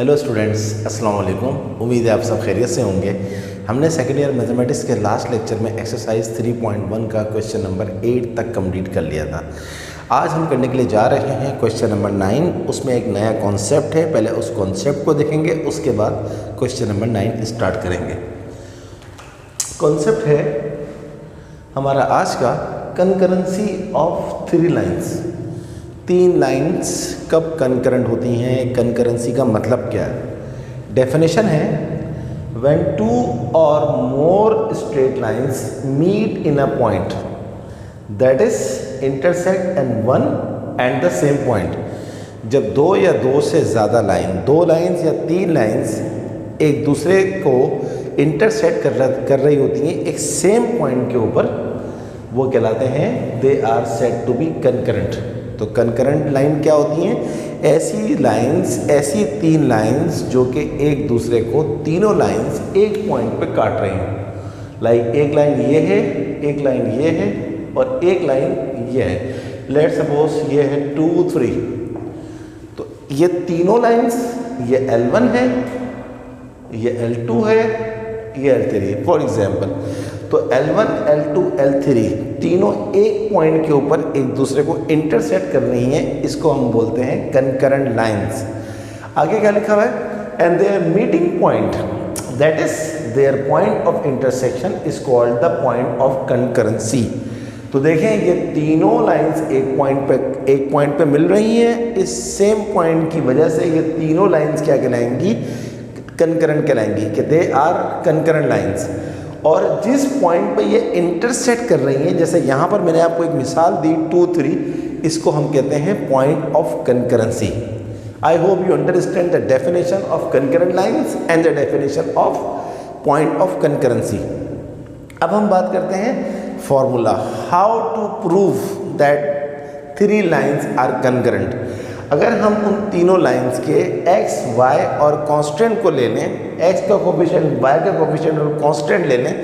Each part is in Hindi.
हेलो स्टूडेंट्स, अस्सलाम वालेकुम। उम्मीद है आप सब खैरियत से होंगे। हमने सेकेंड ईयर मैथमेटिक्स के लास्ट लेक्चर में एक्सरसाइज 3.1 का क्वेश्चन नंबर 8 तक कंप्लीट कर लिया था। आज हम करने के लिए जा रहे हैं क्वेश्चन नंबर 9। उसमें एक नया कॉन्सेप्ट है, पहले उस कॉन्सेप्ट को देखेंगे, उसके बाद क्वेश्चन नंबर 9 स्टार्ट करेंगे। कॉन्सेप्ट है हमारा आज का कंकरेंसी ऑफ 3 लाइन्स। 3 लाइन्स कब कंकरेंट होती हैं, कंकरेंसी का मतलब क्या है। डेफिनेशन है when 2 or more straight lines meet in a point that is intersect and one and the same point। जब 2 या 2 से ज़्यादा लाइन, 2 लाइन्स या 3 लाइन्स एक दूसरे को इंटरसेक्ट कर रही होती हैं एक सेम पॉइंट के ऊपर, वो कहलाते हैं they are said to be concurrent. तो कंकरेंट लाइन क्या होती हैं? ऐसी लाइंस, ऐसी 3 लाइंस जो कि एक दूसरे को, तीनों लाइंस एक पॉइंट पे काट रही हैं। लाइक एक लाइन ये है, एक लाइन ये है और एक लाइन ये है। लेट्स सपोज ये है 2, 3। तो ये तीनों लाइंस, ये L1 है, ये L2 है, ये L3 फॉर एग्जाम्पल। तो L1, L2, L3 तीनों एक पॉइंट के ऊपर एक दूसरे को इंटरसेक्ट कर रही हैं, इसको हम बोलते हैं कंकरेंट लाइंस। आगे क्या लिखा हुआ है? And their meeting point that is there point of intersection is called the point of concurrency. तो देखें ये तीनों लाइंस एक पॉइंट पे मिल रही हैं। इस सेम पॉइंट की वजह से ये तीनों लाइंस क्या कहलाएंगी? कंकरेंट कहलाएंगी कि दे आर कंकरेंट लाइंस। और जिस पॉइंट पे ये इंटरसेक्ट कर रही हैं, जैसे यहाँ पर मैंने आपको एक मिसाल दी 2, 3, इसको हम कहते हैं point of concurrency. I hope you understand the definition of concurrent lines and the definition of point of concurrency. अब हम बात करते हैं formula, how to prove that 3 lines are concurrent. अगर हम उन तीनों लाइंस के x, y और कांस्टेंट को ले लें, x का कोफिशिएंट, y का कोफिशिएंट और कांस्टेंट ले लें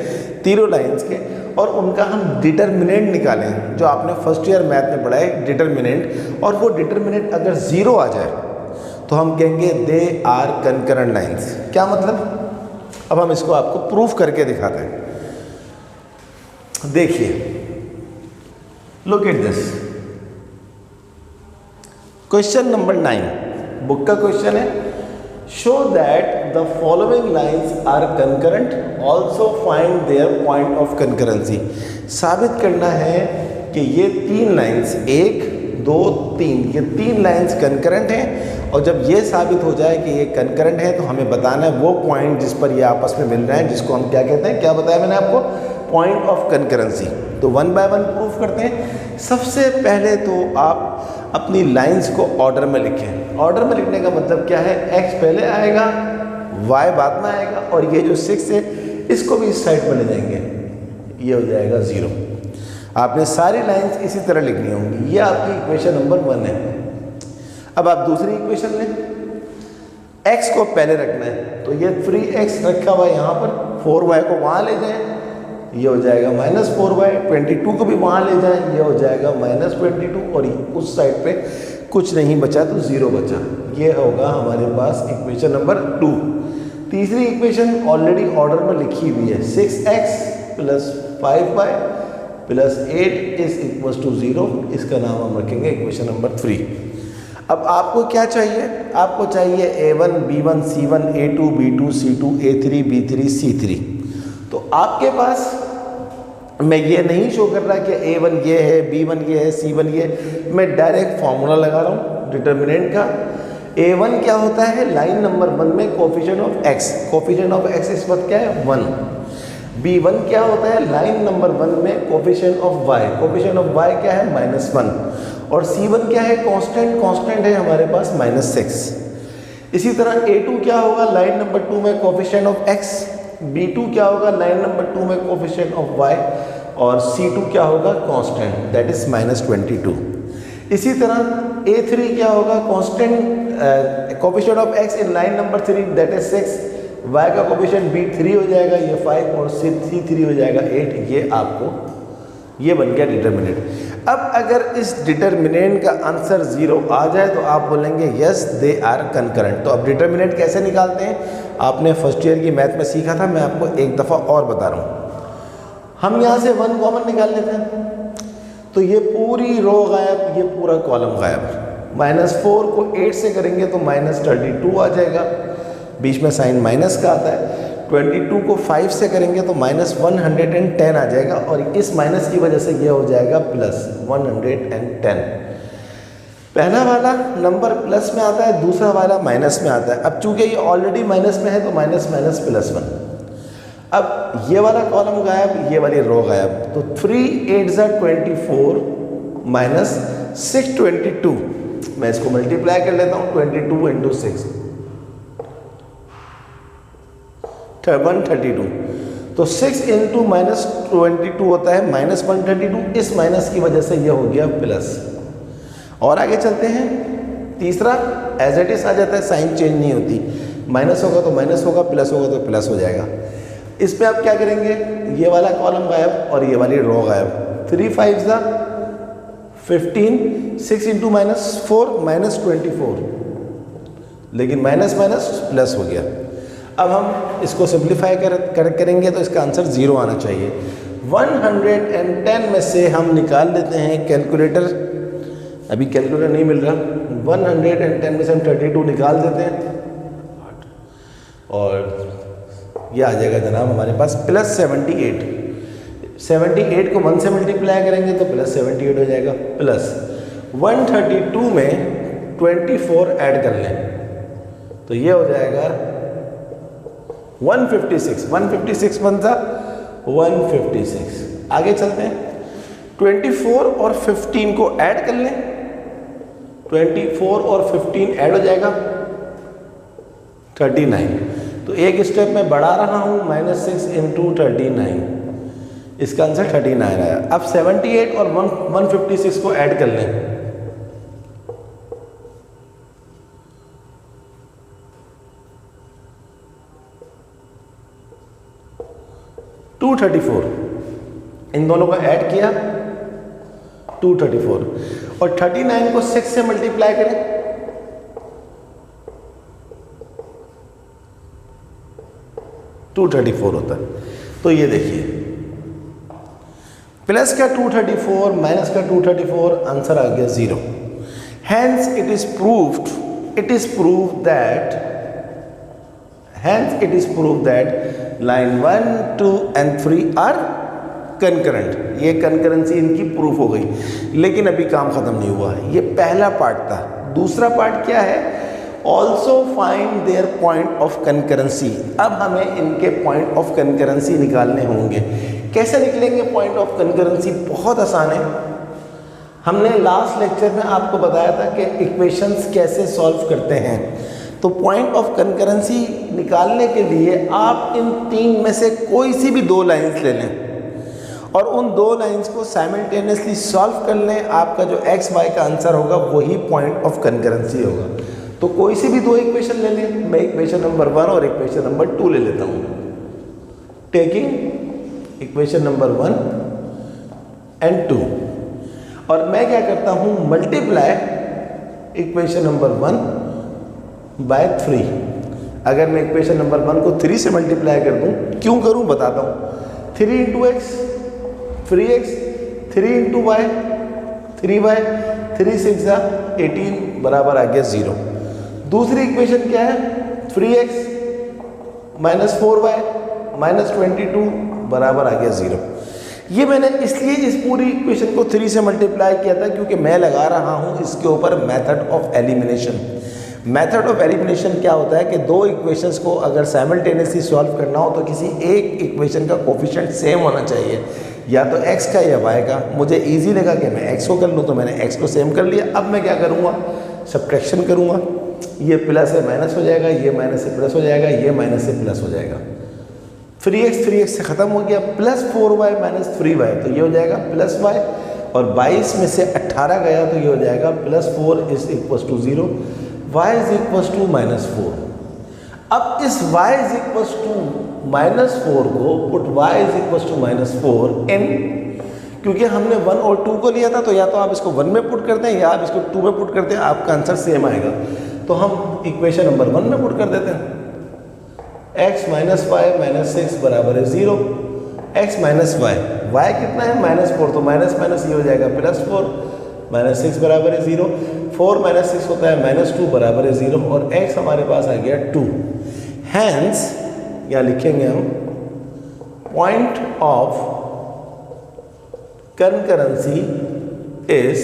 तीनों लाइंस के, और उनका हम डिटर्मिनेंट निकालें, जो आपने फर्स्ट ईयर मैथ में पढ़ा है डिटर्मिनेंट, और वो डिटर्मिनेंट अगर 0 आ जाए तो हम कहेंगे दे आर कंकरेंट लाइंस। क्या मतलब? अब हम इसको आपको प्रूफ करके दिखाते हैं। देखिए, look at this question number 9, book का क्वेश्चन है। Show that the following lines are concurrent, also find their point of concurrency. साबित करना है कि ये 3 लाइंस, 1, 2, 3, ये 3 लाइंस कंकरेंट हैं। और जब ये साबित हो जाए कि ये कंकरेंट है तो हमें बताना है वो पॉइंट जिस पर ये आपस में मिल रहे हैं, जिसको हम क्या कहते हैं, क्या बताया मैंने आपको? Point of concurrency. तो 1 बाय 1 प्रूफ करते हैं। सबसे पहले तो आप अपनी लाइंस को ऑर्डर में लिखें। ऑर्डर में लिखने का मतलब क्या है? x पहले आएगा, y बाद में आएगा, और ये जो 6 है इसको भी इस साइड पर ले जाएंगे, ये हो जाएगा 0। आपने सारी लाइंस इसी तरह लिखनी होंगी। ये आपकी इक्वेशन नंबर 1 है। अब आप दूसरी इक्वेशन लें, x को पहले रखना है, तो ये 3x रखा हुआ है यहाँ पर, 4y को वहाँ ले जाएं, ये हो जाएगा -4y, 22 को भी वहाँ ले जाएं, ये हो जाएगा -22, और उस साइड पे कुछ नहीं बचा तो 0 बचा। ये होगा हमारे पास इक्वेशन नंबर 2। तीसरी इक्वेशन ऑलरेडी ऑर्डर में लिखी हुई है, 6x + 5y + 8 is equals to 0। इसका नाम हम रखेंगे इक्वेशन नंबर 3। अब आपको क्या चाहिए? आपको चाहिए A1, B1, C1, A2, B2, C2, A3, B3, C3। तो आपके पास मैं ये नहीं शो कर रहा कि A1 ये है, B1 ये है, C1 ये, मैं डायरेक्ट फॉर्मूला लगा रहा हूँ डिटर्मिनेंट का। A1 क्या होता है? लाइन नंबर 1 में coefficient of x, coefficient of x इस वक्त क्या है? 1। B1 क्या होता है? लाइन नंबर 1 में coefficient of y, coefficient of y क्या है? -1। और C1 क्या है? कांस्टेंट, कांस्टेंट है हमारे पास -6। इसी तरह A2 क्या होगा? लाइन नंबर 2 में कोफिशिएंट ऑफ x। B2 क्या होगा? लाइन नंबर 2 में कोफिशिएंट ऑफ y। और C2 क्या होगा? Constant, that is -22। इसी तरह A3 क्या होगा? Constant, coefficient of x in line number 3, that is 6। y का कोफिशिएंट B3 हो जाएगा, ये 5, और C3 हो जाएगा 8। ये आपको, ये बन गया डिटर्मिनेंट। अब अगर इस डिटर्मिनेंट का आंसर 0 आ जाए तो आप बोलेंगे यस दे आर कंकरेंट। तो अब डिटर्मिनेंट कैसे निकालते हैं, आपने फर्स्ट ईयर की मैथ में सीखा था, मैं आपको एक दफ़ा और बता रहा हूँ। हम यहाँ से 1 कॉमन निकाल लेते हैं, तो ये पूरी रो गायब, ये पूरा कॉलम गायब। -4 को 8 से करेंगे तो -32 आ जाएगा, बीच में साइन माइनस का आता है। 22 को 5 से करेंगे तो -110 आ जाएगा, और इस माइनस की वजह से ये हो जाएगा +110। पहला वाला नंबर प्लस में आता है, दूसरा वाला माइनस में आता है। अब चूंकि ये ऑलरेडी माइनस में है तो माइनस माइनस +1। अब ये वाला कॉलम गायब, ये वाली रो गायब, तो 3 8 24 -622। मैं इसको मल्टीप्लाई कर लेता हूँ, 22 × 6 132। तो 6 × -22 होता है -132। इस माइनस की वजह से ये हो गया प्लस। और आगे चलते हैं, तीसरा एज इट इज आ जाता है, साइन चेंज नहीं होती, माइनस होगा तो माइनस होगा, प्लस होगा तो प्लस हो जाएगा। इस पे आप क्या करेंगे, ये वाला कॉलम गायब और ये वाली रो गायब। 3 5 15, 6 × -4 -24, लेकिन माइनस माइनस प्लस हो गया। अब हम इसको सिंप्लीफाई करेंगे तो इसका आंसर 0 आना चाहिए। 110 में से हम निकाल लेते हैं कैलकुलेटर, अभी कैलकुलेटर नहीं मिल रहा, 110 में से हम 32 निकाल देते हैं और ये आ जाएगा जनाब हमारे पास +78। 78 को 1 से मल्टीप्लाई करेंगे तो +78 हो जाएगा। प्लस 132 में 24 ऐड कर लें तो ये हो जाएगा 156। 156 बनता 156। आगे चलते हैं, 24 और 15 को ऐड कर लें, 24 और 15 ऐड हो जाएगा 39। तो एक स्टेप में बढ़ा रहा हूँ, -6 × 39, इसका आंसर 39 आया। अब 78 और 156 को ऐड कर लें, $234। इन दोनों को ऐड किया 234, और 39 को 6 से मल्टीप्लाई करें $234 होता है। तो ये देखिए, प्लस का 234 माइनस का 234, आंसर आ गया 0। Hence it is proved that line 1, 2 and 3 are concurrent। ये कंकरेंसी इनकी प्रूफ हो गई, लेकिन अभी काम खत्म नहीं हुआ है। ये पहला पार्ट था। दूसरा पार्ट क्या है, also find their point of concurrency. अब हमें इनके पॉइंट ऑफ कंकरेंसी निकालने होंगे। कैसे निकलेंगे पॉइंट ऑफ कंकरेंसी? बहुत आसान है। हमने लास्ट लेक्चर में आपको बताया था कि इक्वेशंस कैसे सॉल्व करते हैं। तो पॉइंट ऑफ कंकरेंसी निकालने के लिए आप इन तीन में से कोई सी भी दो लाइंस ले लें और उन दो लाइंस को साइमल्टेनियसली सॉल्व कर लें। आपका जो एक्स वाई का आंसर होगा वही पॉइंट ऑफ कंकरेंसी होगा। तो कोई सी भी दो इक्वेशन ले लें। मैं इक्वेशन नंबर 1 और इक्वेशन नंबर 2 ले लेता हूँ। टेकिंग इक्वेशन नंबर 1 एंड 2, और मैं क्या करता हूँ, मल्टीप्लाई इक्वेशन नंबर 1 बाय 3। अगर मैं इक्वेशन नंबर 1 को 3 से मल्टीप्लाई कर दूँ, क्यों करूँ बताता हूँ। 3 × x 3x, 3 × y 3y, 3 6 18 बराबर आ गया 0। दूसरी इक्वेशन क्या है, 3x - 4y - 22 बराबर आ गया 0। ये मैंने इसलिए इस पूरी इक्वेशन को 3 से मल्टीप्लाई किया था क्योंकि मैं लगा रहा हूँ इसके ऊपर method of elimination. Method of elimination क्या होता है कि दो इक्वेशंस को अगर साइमल्टेनियसली सॉल्व करना हो तो किसी एक इक्वेशन का कोफिशिएंट सेम होना चाहिए, या तो x का या y का। मुझे इजी लगा कि मैं x को कर लूँ तो मैंने x को सेम कर लिया। अब मैं क्या करूँगा, सब्ट्रैक्शन करूँगा। ये प्लस से माइनस हो जाएगा, ये माइनस से प्लस हो जाएगा, ये माइनस से प्लस हो जाएगा। 3x से ख़त्म हो गया, प्लस 4y - 3y, तो ये हो जाएगा प्लस y, और 22 में से 18 गया तो ये हो जाएगा प्लस 4 = 0, y = -4। अब इस y = -4 को पुट y = -4 इन, क्योंकि हमने 1 और 2 को लिया था, तो या तो आप इसको 1 में पुट करते हैं या आप इसको 2 में पुट करते हैं, आपका आंसर सेम आएगा। तो हम इक्वेशन नंबर 1 में पुट कर देते हैं। x माइनस वाई माइनस 6 बराबर है 0। x माइनस वाई, वाई कितना है -4, तो माइनस माइनस ये हो जाएगा +4, माइनस 6 बराबर है 0। 4 माइनस 6 होता है -2 बराबर है 0 और x हमारे पास आ गया 2। हैंस या लिखेंगे हम point of concurrency is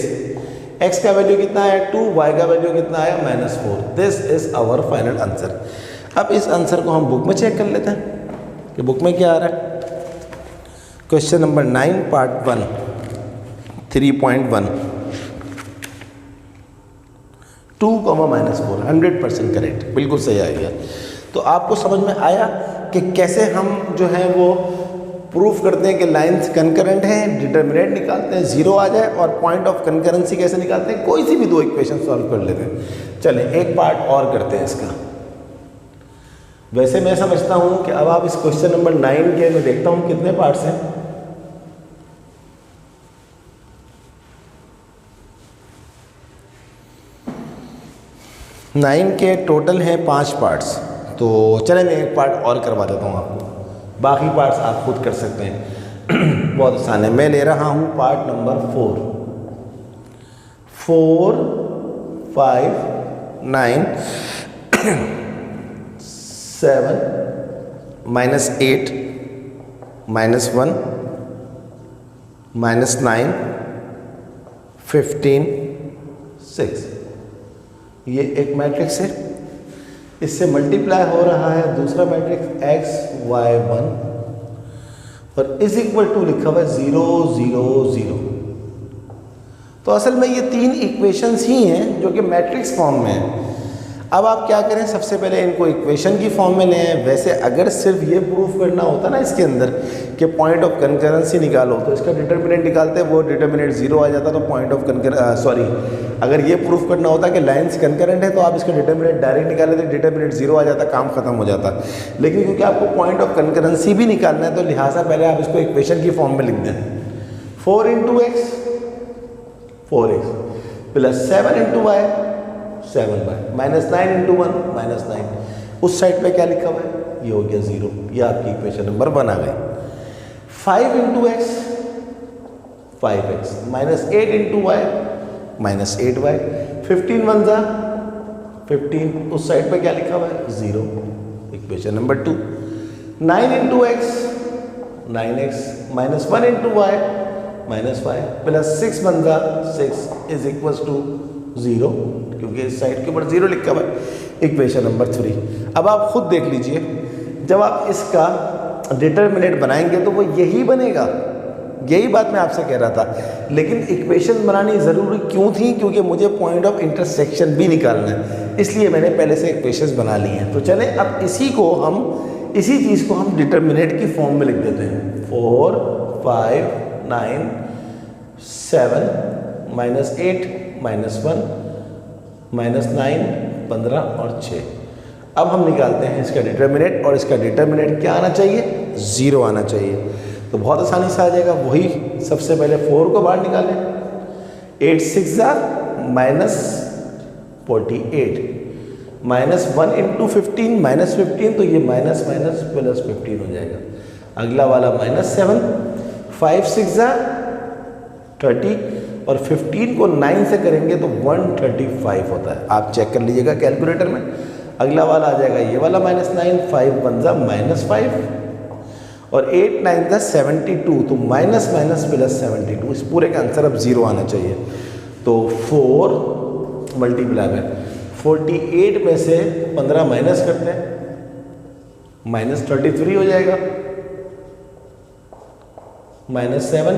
x का वैल्यू कितना है 2, y का वैल्यू कितना है -4। This is our final answer. अब इस आंसर को हम बुक में चेक कर लेते हैं कि बुक में क्या आ रहा है। क्वेश्चन नंबर 9 पार्ट 1 3.1 2, -4 100% करेक्ट, बिल्कुल सही आ गया। तो आपको समझ में आया कि कैसे हम जो है वो प्रूफ करते हैं कि लाइंस कंकरेंट हैं, डिटर्मिनेंट निकालते हैं 0 आ जाए, और पॉइंट ऑफ कंकरेंसी कैसे निकालते हैं, कोई सी भी 2 इक्वेशन सॉल्व कर लेते हैं। चलें एक पार्ट और करते हैं इसका। वैसे मैं समझता हूं कि अब आप इस क्वेश्चन नंबर 9 के, मैं देखता हूं कितने पार्ट्स हैं। नाइन के टोटल हैं 5 पार्ट्स, तो चलें मैं एक पार्ट और करवा देता हूं आपको, बाकी पार्ट्स आप खुद कर सकते हैं। बहुत आसान है। मैं ले रहा हूं पार्ट नंबर 4 4 5 9 7 -8 -1 -9 15 6। ये एक मैट्रिक्स है, इससे मल्टीप्लाई हो रहा है दूसरा मैट्रिक्स x y1 और इज इक्वल टू लिखा हुआ है 0 0 0। तो असल में ये 3 इक्वेशंस ही हैं जो कि मैट्रिक्स फॉर्म में हैं। अब आप क्या करें, सबसे पहले इनको इक्वेशन की फॉर्म में लें। वैसे अगर सिर्फ ये प्रूफ करना होता ना इसके अंदर कि पॉइंट ऑफ कंकरेंसी निकालो, तो इसका डिटर्मिनेंट निकालते, वो डिटर्मिनेंट 0 आ जाता, तो पॉइंट ऑफ अगर ये प्रूफ करना होता कि लाइंस कंकरेंट है तो आप इसका डिटर्मिनेंट डायरेक्ट निकाले थे, डिटर्मिनेंट 0 आ जाता, काम खत्म हो जाता। लेकिन क्योंकि आपको पॉइंट ऑफ कंकरेंसी भी निकालना है, तो लिहाजा पहले आप इसको इक्वेशन की फॉर्म में लिख दें। 4 × x 4x plus 7 × y 7y -9 × 1 -9। उस साइड पे क्या लिखा हुआ है, ये हो गया 0। ये आपकी इक्वेशन नंबर 1 आ गई। 5 × x 5x -8 × y -8y 15 1 × 15। उस साइड पे क्या लिखा हुआ है 0, equation number 2। 9 × x 9x -1 × y -y plus 6 1 × 6 is equal to 0, क्योंकि इस साइड के ऊपर 0 लिखा हुआ है, इक्वेशन नंबर 3। अब आप खुद देख लीजिए, जब आप इसका डिटर्मिनेंट बनाएंगे तो वो यही बनेगा। यही बात मैं आपसे कह रहा था। लेकिन इक्वेशन बनानी ज़रूरी क्यों थी, क्योंकि मुझे पॉइंट ऑफ इंटरसेक्शन भी निकालना है, इसलिए मैंने पहले से इक्वेशंस बना ली हैं। तो चलें अब इसी चीज़ को हम डिटर्मिनेंट की फॉर्म में लिख देते हैं। 4 5 9 7 -8 -1 -9 15 और 6। अब हम निकालते हैं इसका डिटर्मिनेंट, और इसका डिटर्मिनेंट क्या आना चाहिए, 0 आना चाहिए। तो बहुत आसानी से आ जाएगा। वही सबसे पहले 4 को बाहर निकालें। 8 6 -48 -1 × 15 -15, तो ये माइनस माइनस प्लस 15 हो जाएगा। अगला वाला -7 5 6 30 और 15 को 9 से करेंगे तो 135 होता है। आप चेक कर लीजिएगा कैलकुलेटर में। अगला वाला आ जाएगा ये वाला -9 5 1 -5 और 8 9 72, तो माइनस माइनस प्लस 72। इस पूरे का आंसर अब 0 आना चाहिए। तो 4 मल्टीप्लाई में 48 में से 15 माइनस करते हैं, -33 हो जाएगा। -7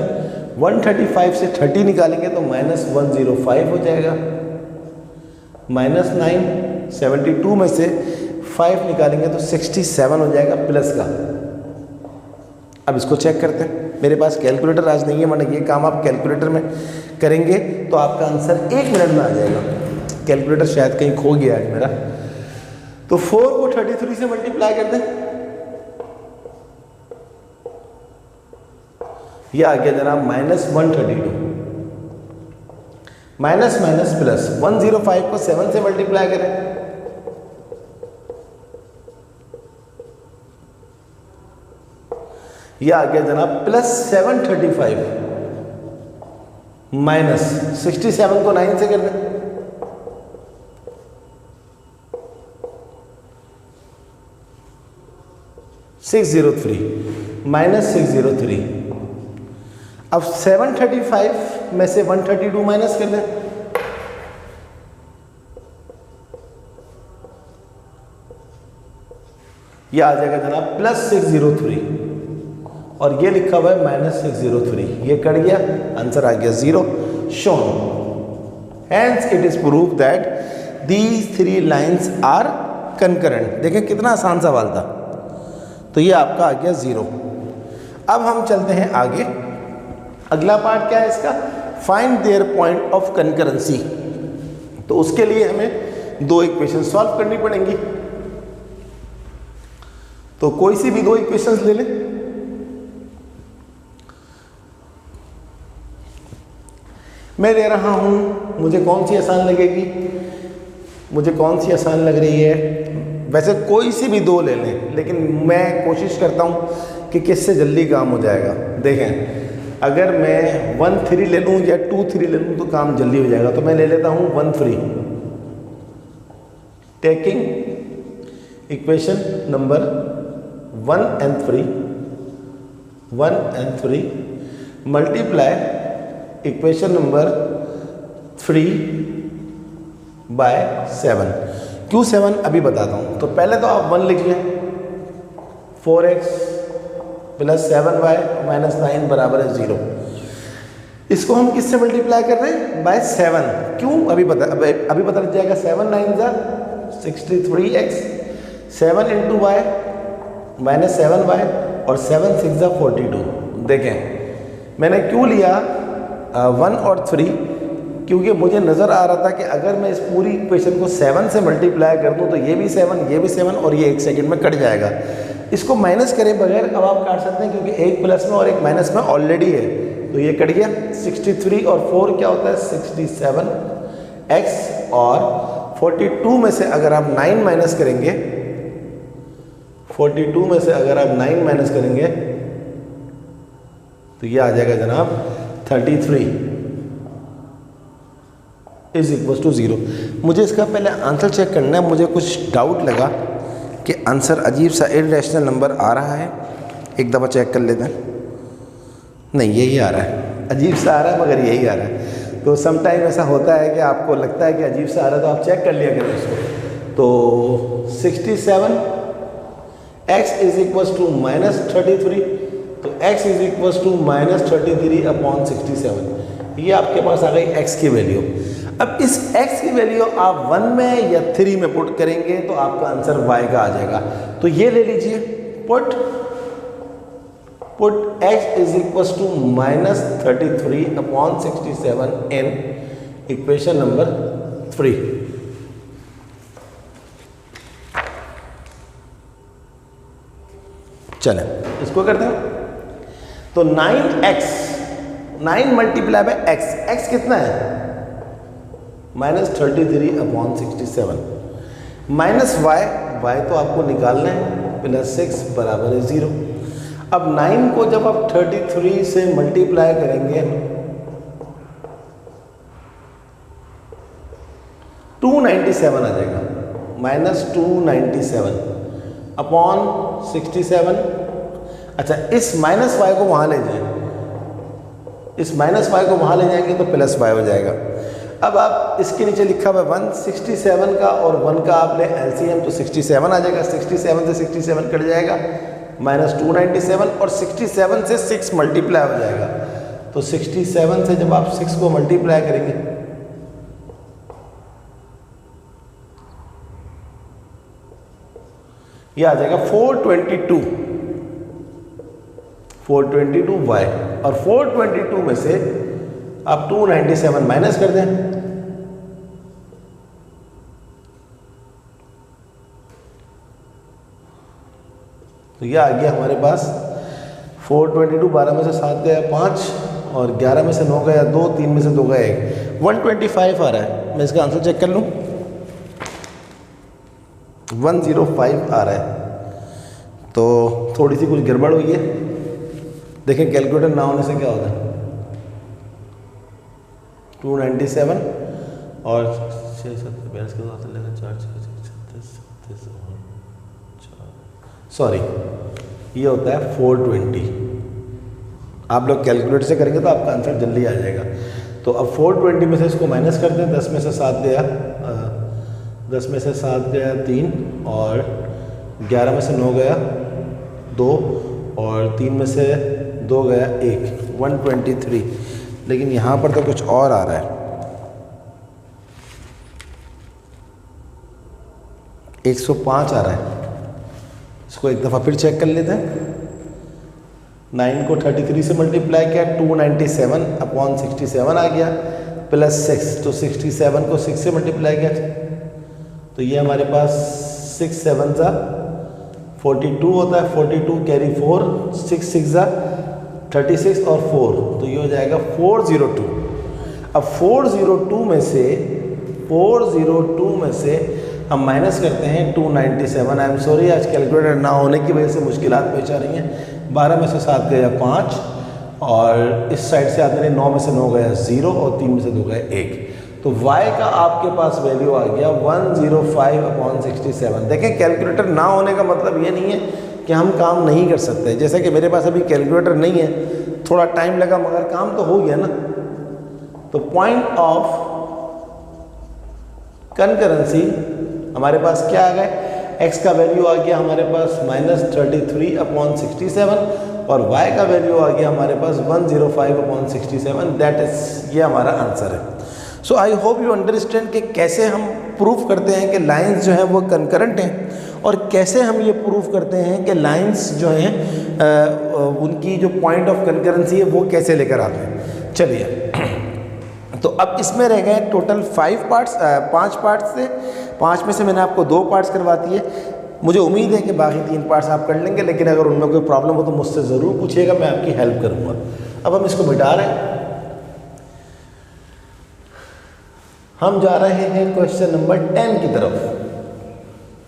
135 से 30 निकालेंगे तो -105 हो जाएगा। -9 72 में से 5 निकालेंगे तो 67 हो जाएगा प्लस का। अब इसको चेक करते हैं। मेरे पास कैलकुलेटर आज नहीं है, मतलब ये काम आप कैलकुलेटर में करेंगे तो आपका आंसर 1 मिनट में आ जाएगा। कैलकुलेटर शायद कहीं खो गया है मेरा। तो 4 को 33 से मल्टीप्लाई कर दें, ये आ गया जनाब -132। माइनस माइनस प्लस, 105 को 7 से मल्टीप्लाई करें, ये आ गया जनाब +735 माइनस 67 को 9 से कर दें, -603 -603। अब 735 में से 132 माइनस कर दें, ये आ जाएगा जनाब +603 और ये लिखा हुआ है -603, ये कट गया, आंसर आ गया 0 shown. Hence it is prove that these 3 lines are concurrent. देखें कितना आसान सवाल था। तो ये आपका आ गया 0। अब हम चलते हैं आगे। अगला पार्ट क्या है इसका, find their point of concurrency. तो उसके लिए हमें 2 इक्वेशन सॉल्व करनी पड़ेंगी। तो कोई सी भी 2 इक्वेशंस ले लें। मैं ले रहा हूं, मुझे कौन सी आसान लगेगी, मुझे कौन सी आसान लग रही है, वैसे कोई सी भी 2 ले लें, लेकिन मैं कोशिश करता हूं कि किससे जल्दी काम हो जाएगा। देखें, अगर मैं 1 3 ले लूं या 2 3 ले लूं तो काम जल्दी हो जाएगा। तो मैं ले लेता हूं 1 3, taking equation number 1 and 3 multiply equation number 3 by 7। क्यों 7 अभी बताता हूं। तो पहले तो आप 1 लिखिए, 4x + 7y - 9 बराबर है 0। इसको हम किससे मल्टीप्लाई कर रहे हैं, बाय 7। क्यों अभी पता लग जाएगा। 7 9 63x, 7 × y -7y और 7 6 42। देखें मैंने क्यों लिया 1 और 3, क्योंकि मुझे नज़र आ रहा था कि अगर मैं इस पूरी इक्वेशन को 7 से मल्टीप्लाई कर दूं तो ये भी 7, ये भी 7 और ये 1 सेकंड में कट जाएगा। इसको माइनस करे बगैर अब आप काट सकते हैं, क्योंकि एक प्लस में और एक माइनस में ऑलरेडी है। तो ये कट गया। 63 और 4 क्या होता है 67x, और 42 में से अगर आप 9 माइनस करेंगे, 42 में से अगर आप 9 माइनस करेंगे तो ये आ जाएगा जनाब 33 = 0। मुझे इसका पहले आंसर चेक करना है। मुझे कुछ डाउट लगा कि आंसर अजीब सा इरेशनल नंबर आ रहा है। एक दफ़ा चेक कर लेते हैं। नहीं, यही आ रहा है, अजीब सा आ रहा है मगर यही आ रहा है। तो समटाइम ऐसा होता है कि आपको लगता है कि अजीब सा आ रहा है तो आप चेक कर लिया करें उसको। तो 67 x = -33, तो x = -33/67। ये आपके पास आ गई x की वैल्यू। अब इस x की वैल्यू आप 1 में या 3 में पुट करेंगे तो आपका आंसर y का आ जाएगा। तो ये ले लीजिए, put x = -33/67 in equation number 3। चलें इसको करते हैं। तो 9x, 9 मल्टीप्लाई बाय x कितना है -33/67 माइनस y तो आपको निकालना है, +6 बराबर है 0। अब 9 को जब आप 33 से मल्टीप्लाई करेंगे 297 आ जाएगा, -297/67। अच्छा, इस -y को वहाँ ले जाएं, इस -y को वहाँ ले जाएंगे तो +y हो जाएगा। अब आप इसके नीचे लिखा हुआ 167 का और 1 का आप ले LCM तो 67 आ जाएगा। 67 से 67 कट जाएगा, -297 और 67 से 6 मल्टीप्लाई हो जाएगा। तो 67 से जब आप 6 को मल्टीप्लाई करेंगे ये आ जाएगा 422y, और 422 में से आप 297 माइनस कर दें तो ये आ गया हमारे पास 422, 12 में से 7 गया 5 और 11 में से 9 गया 2, 3 में से 2 गया 1, 125 आ रहा है। मैं इसका आंसर चेक कर लूँ, 105 आ रहा है। तो थोड़ी सी कुछ गड़बड़ हुई है। देखें कैलकुलेटर ना होने से क्या होता है, 297 और 6 7 42 के साथ लेगा 4 6 36 सॉरी ये होता है 420। आप लोग कैलकुलेटर से करेंगे तो आपका आंसर जल्दी आ जाएगा। तो अब 420 में से इसको माइनस कर दें, 10 में से 7 गया 10 में से 7 गया 3 और 11 में से 9 गया 2 और 3 में से 2 गया 1, 123। लेकिन यहाँ पर तो कुछ और आ रहा है, 105 आ रहा है। इसको एक दफ़ा फिर चेक कर लेते हैं। 9 को 33 से मल्टीप्लाई किया, 297/67 आ गया प्लस 6, तो 67 को 6 से मल्टीप्लाई किया तो ये हमारे पास 6 7 ज़ा 42 होता है, 42 कैरी 4, 6 6 ज़ा 36 और 4, तो ये हो जाएगा 402। अब 402 में से हम माइनस करते हैं 297। आई एम सॉरी, आज कैलकुलेटर ना होने की वजह से मुश्किलात पेश आ रही हैं। 12 में से 7 गया 5 और इस साइड से आते 9 में से 9 गया 0 और 3 में से 2 गया 1, तो y का आपके पास वैल्यू आ गया 105/67। देखें कैलकुलेटर ना होने का मतलब ये नहीं है कि हम काम नहीं कर सकते। जैसे कि मेरे पास अभी कैलकुलेटर नहीं है, थोड़ा टाइम लगा मगर काम तो हो गया ना। तो पॉइंट ऑफ कनकरेंसी हमारे पास क्या आ गया, x का वैल्यू आ गया हमारे पास -33/67 और y का वैल्यू आ गया हमारे पास 105/67। दैट इज, ये हमारा आंसर है। सो आई होप यू अंडरस्टैंड कि कैसे हम प्रूफ करते हैं कि लाइंस जो हैं वो कंकरेंट हैं और कैसे हम ये प्रूफ करते हैं कि लाइंस जो हैं उनकी जो पॉइंट ऑफ कंकरेंसी है वो कैसे लेकर आते हैं। चलिए, तो अब इसमें रह गए टोटल 5 पार्ट्स थे। 5 में से मैंने आपको 2 पार्ट्स करवा दिए। मुझे उम्मीद है कि बाकी 3 पार्ट्स आप कर लेंगे, लेकिन अगर उनमें कोई प्रॉब्लम हो तो मुझसे ज़रूर पूछिएगा, मैं आपकी हेल्प करूँगा। अब हम इसको मिटा रहे हैं, हम जा रहे हैं क्वेश्चन नंबर 10 की तरफ।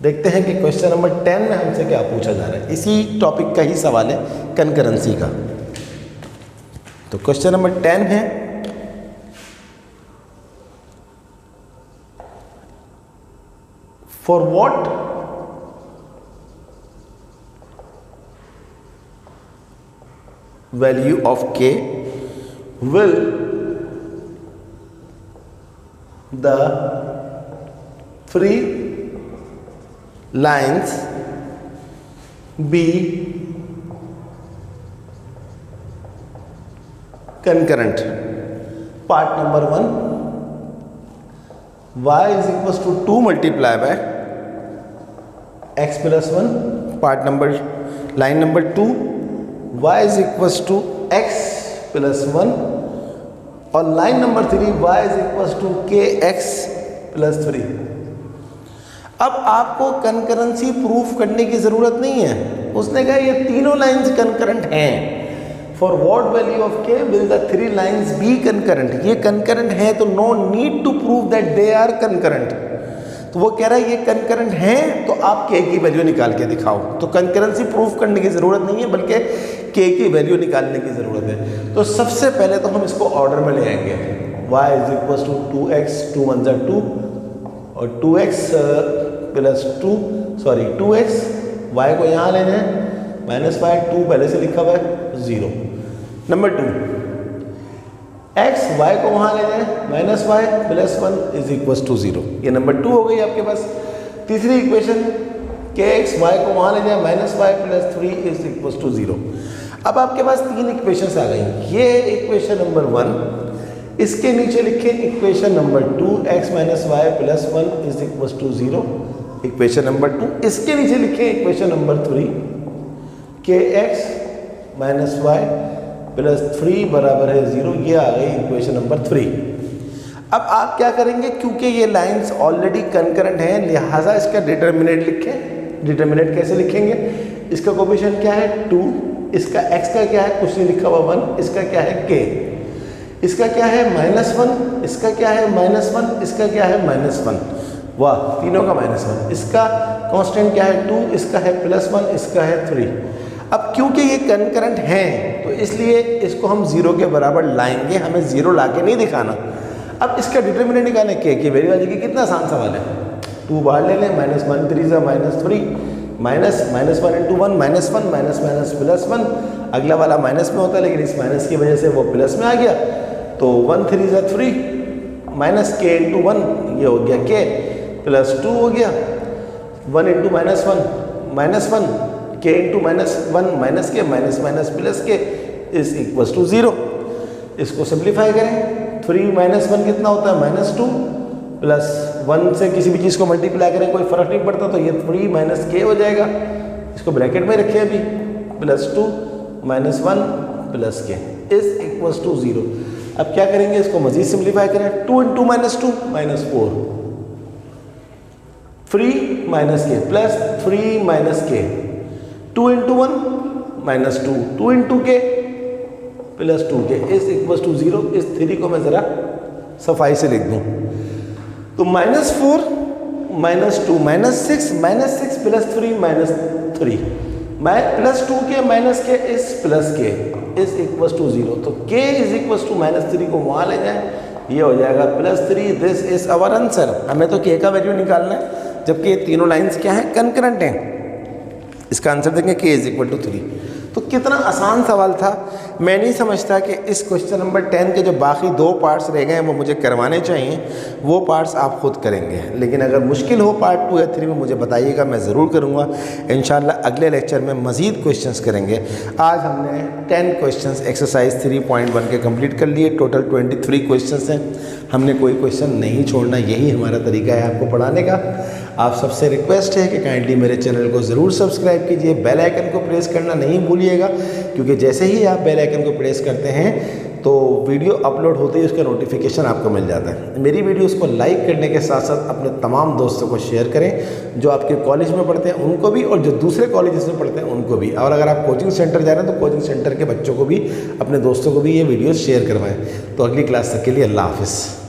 देखते हैं कि क्वेश्चन नंबर 10 में हमसे क्या पूछा जा रहा है। इसी टॉपिक का ही सवाल है, कंकरेंसी का। तो क्वेश्चन नंबर 10 है, for what value of k will the three lines be concurrent? Part number 1, y is equals to 2 multiply by x plus 1. Part number, line number 2, y is equals to x plus 1 और line number 3 y is equals to kx plus 3। अब आपको कंकरेंसी प्रूफ करने की ज़रूरत नहीं है। उसने कहा ये तीनों लाइंस कंकरेंट हैं। For what value of k will the 3 lines be concurrent. ये कंकरेंट है तो no need to prove that they are concurrent. तो वो कह रहा है ये कंकरेंट हैं तो आप k की वैल्यू निकाल के दिखाओ। तो कंकरेंसी प्रूफ करने की ज़रूरत नहीं है, बल्कि k की वैल्यू निकालने की ज़रूरत है। तो सबसे पहले तो हम इसको ऑर्डर में ले आएंगे। y is equals to 2x, 2 1 जा 2 और 2x प्लस 2x, y को यहाँ लेना है -5, 2 पहले से लिखा हुआ है 0। नंबर 2, x y को वहाँ लेना है -y plus 1 is equals to 0। ये नंबर 2 हो गई आपके पास। तीसरी इक्वेशन kx y को वहाँ ले जाए -y plus 3 is equals to 0। अब आपके पास 3 इक्वेशंस आ गई। ये इक्वेशन नंबर 1, इसके नीचे लिखे equation number 2 x - y plus 1 is equals to 0। Equation number 2, इसके नीचे लिखे equation number 3 kx - y plus 3 बराबर है 0। ये आ गई इक्वेशन नंबर 3। अब आप क्या करेंगे, क्योंकि ये लाइंस ऑलरेडी कंकरेंट हैं लिहाजा इसका डिटर्मिनेंट लिखें। डिटर्मिनेंट कैसे लिखेंगे, इसका कोफिशिएंट क्या है 2 इसका x का क्या है, कुछ नहीं लिखा हुआ 1, इसका क्या है k, इसका क्या है -1, इसका क्या है -1, इसका क्या है -1, वाह तीनों का -1, इसका कांस्टेंट क्या है 2, इसका है +1, इसका है 3। अब क्योंकि ये कंकरेंट हैं तो इसलिए इसको हम 0 के बराबर लाएंगे, हमें 0 ला के नहीं दिखाना। अब इसका डिटर्मिनेंट निकालने के वैल्यू आ जाएगी, कितना आसान सवाल है, 2 बाहर ले लें, -1 3 -3, -1 × 1 -1 +1, अगला वाला माइनस में होता है लेकिन इस माइनस की वजह से वो प्लस में आ गया, तो 1 3 3 -k × 1 ये हो गया k, +2 हो गया, 1 × -1 k × -1 -k -k + -k = 0। इसको सिंप्लीफाई करें, 3 - 1 कितना होता है -2, +1 से किसी भी चीज़ को मल्टीप्लाई करें कोई फ़र्क नहीं पड़ता, तो ये 3 - k हो जाएगा, इसको ब्रैकेट में रखें अभी, +2 - 1 + k = 0। अब क्या करेंगे, इसको मज़ीद सिंप्लीफाई करें, 2 × -2 -4, 3 - k plus 3 - k, 2 × 1 -2, 2 × k + 2k = 0। इस 3 को मैं ज़रा सफाई से लिख दूँ, तो -4 - 2 -6 + 3 -3 +2k - k +k = 0। तो k = -3 को वहाँ ले जाएं, ये हो जाएगा +3। This is our answer. हमें तो k का वैल्यू निकालना है, जबकि ये तीनों लाइंस क्या हैं, कंकरेंट हैं। इसका आंसर देंगे k = 3। तो कितना आसान सवाल था। मैं नहीं समझता कि इस क्वेश्चन नंबर 10 के जो बाकी 2 पार्ट्स रह गए हैं वो मुझे करवाने चाहिए, वो पार्ट्स आप खुद करेंगे। लेकिन अगर मुश्किल हो पार्ट 2 या 3 में मुझे बताइएगा, मैं ज़रूर करूँगा। इंशाल्लाह अगले लेक्चर में मज़ीद क्वेश्चंस करेंगे। आज हमने 10 क्वेश्चंस एक्सरसाइज 3.1 के कंप्लीट कर लिए। टोटल 23 क्वेश्चंस हैं, हमने कोई क्वेश्चन नहीं छोड़ना, यही हमारा तरीका है आपको पढ़ाने का। आप सबसे रिक्वेस्ट है कि काइंडली मेरे चैनल को ज़रूर सब्सक्राइब कीजिए, बेल आइकन को प्रेस करना नहीं भूलिएगा, क्योंकि जैसे ही आप बेल आइकन को प्रेस करते हैं तो वीडियो अपलोड होते ही उसका नोटिफिकेशन आपको मिल जाता है। मेरी वीडियोस को लाइक करने के साथ साथ अपने तमाम दोस्तों को शेयर करें, जो आपके कॉलेज में पढ़ते हैं उनको भी, और जो दूसरे कॉलेजेस में पढ़ते हैं उनको भी। और अगर आप कोचिंग सेंटर जा रहे हैं तो कोचिंग सेंटर के बच्चों को भी, अपने दोस्तों को भी ये वीडियो शेयर करवाएँ। तो अगली क्लास तक के लिए अल्लाह हाफ़िज़।